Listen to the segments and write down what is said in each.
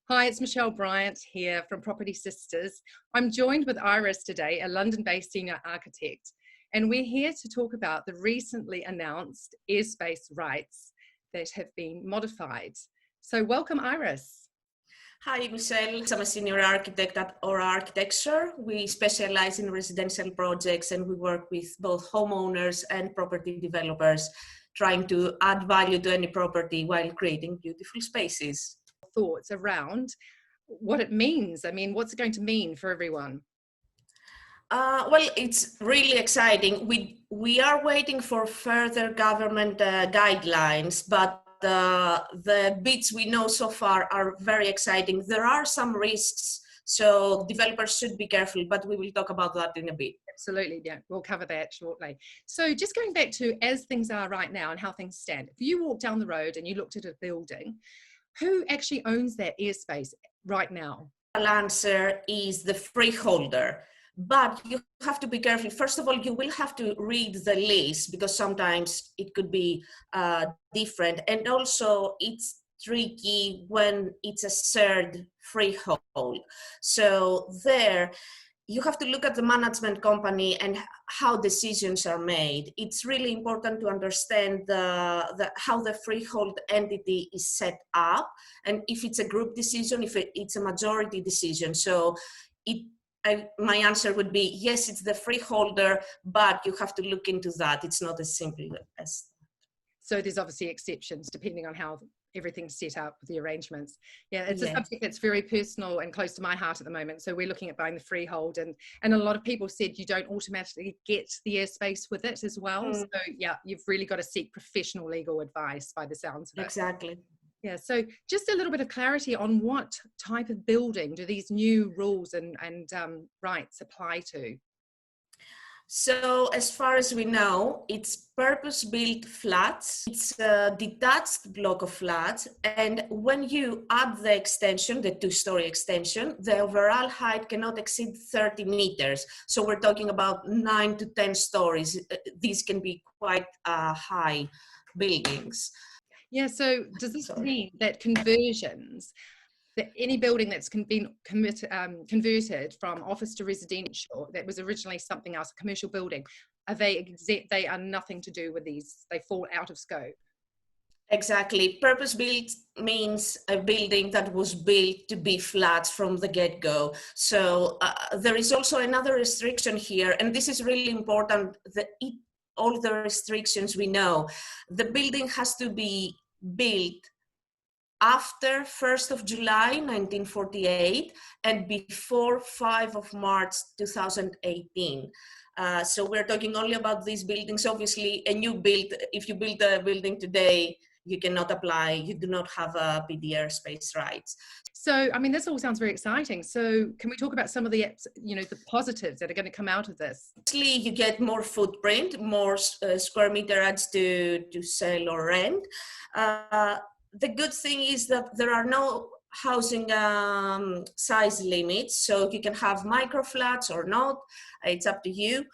Hi, it's Michelle Bryant here from Property Sisters. I'm joined with Iris today, a London-based senior architect, and we're here to talk about the recently announced airspace rights that have been modified. So welcome, Iris. Hi, Michelle. I'm a senior architect at Aura Architecture. We specialize in residential projects and we work with both homeowners and property developers, trying to add value to any property while creating beautiful spaces. Thoughts around what it means. I mean, what's it going to mean for everyone? Well, it's really exciting. We are waiting for further government guidelines, but the bits we know so far are very exciting. There are some risks, so developers should be careful, but we will talk about that in a bit. Absolutely, yeah, we'll cover that shortly. So just going back to as things are right now and how things stand, if you walk down the road and you looked at a building, who actually owns that airspace right now? The answer is the freeholder. But you have to be careful. First of all, you will have to read the lease because sometimes it could be different. And also it's tricky when it's a shared freehold. So there, you have to look at the management company and how decisions are made. It's really important to understand how the freehold entity is set up, and if it's a group decision, if it's a majority decision. So my answer would be yes, it's the freeholder, but you have to look into that. It's not as simple as that. So there's obviously exceptions depending on how everything's set up with the arrangements. Yeah, it's a subject that's very personal and close to my heart at the moment. So we're looking at buying the freehold, and a lot of people said you don't automatically get the airspace with it as well. So yeah, you've really got to seek professional legal advice by the sounds of it. Exactly. Yeah, so just a little bit of clarity on what type of building do these new rules and rights apply to? So as far as we know, it's purpose-built flats. It's a detached block of flats. And when you add the extension, the two-story extension, the overall height cannot exceed 30 meters. So we're talking about 9 to 10 stories. These can be quite high buildings. Yeah, so does this mean that conversions, that any building that's been converted from office to residential, that was originally something else, a commercial building, they are nothing to do with these, they fall out of scope? Exactly. Purpose-built means a building that was built to be flat from the get-go. So there is also another restriction here, and this is really important, all the restrictions we know. The building has to be built after 1st of July 1948 and before 5 of March 2018. So we're talking only about these buildings. Obviously, a new build, if you build a building today, you cannot apply, you do not have a PD airspace rights. So, I mean, this all sounds very exciting. So can we talk about some of the, the positives that are going to come out of this? Firstly, you get more footprint, more square meterage to sell or rent. The good thing is that there are no housing size limits, so you can have micro flats or not, it's up to you.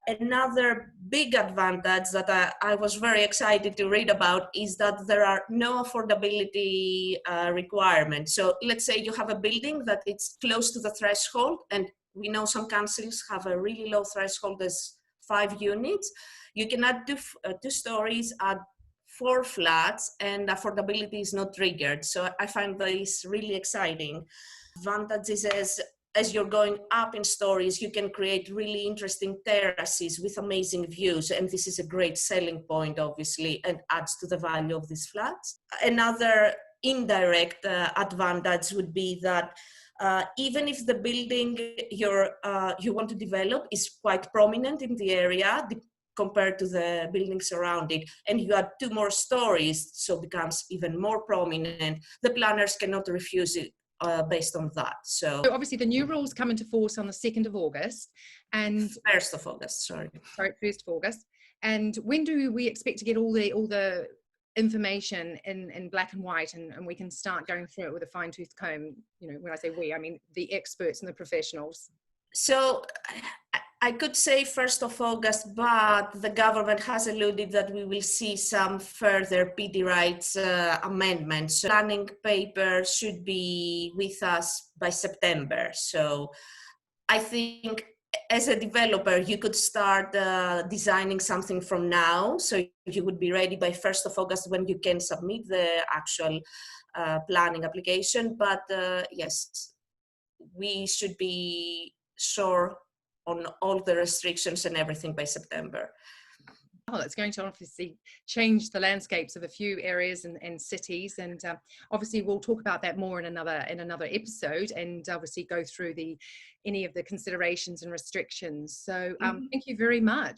Another big advantage that I was very excited to read about is that there are no affordability requirements. So let's say you have a building that it's close to the threshold, and we know some councils have a really low threshold as 5 units. You can add two stories, add 4 flats, and affordability is not triggered. So I find this really exciting. Advantages as you're going up in stories, you can create really interesting terraces with amazing views. And this is a great selling point, obviously, and adds to the value of these flats. Another indirect advantage would be that even if the building you want to develop is quite prominent in the area, compared to the buildings around it, and you add 2 more stories, so it becomes even more prominent, the planners cannot refuse it based on that. So obviously the new rules come into force on the 2nd of August and 1st of August, sorry, 1st of August. And when do we expect to get all the information in black and white, and we can start going through it with a fine-tooth comb? When I say we, I mean the experts and the professionals. So I could say 1st of August, but the government has alluded that we will see some further PD rights amendments. So planning paper should be with us by September. So I think as a developer, you could start designing something from now. So you would be ready by 1st of August when you can submit the actual planning application. But yes, we should be sure on all the restrictions and everything by September. Oh, it's going to obviously change the landscapes of a few areas and cities, and obviously we'll talk about that more in another episode, and obviously go through any of the considerations and restrictions. So thank you very much.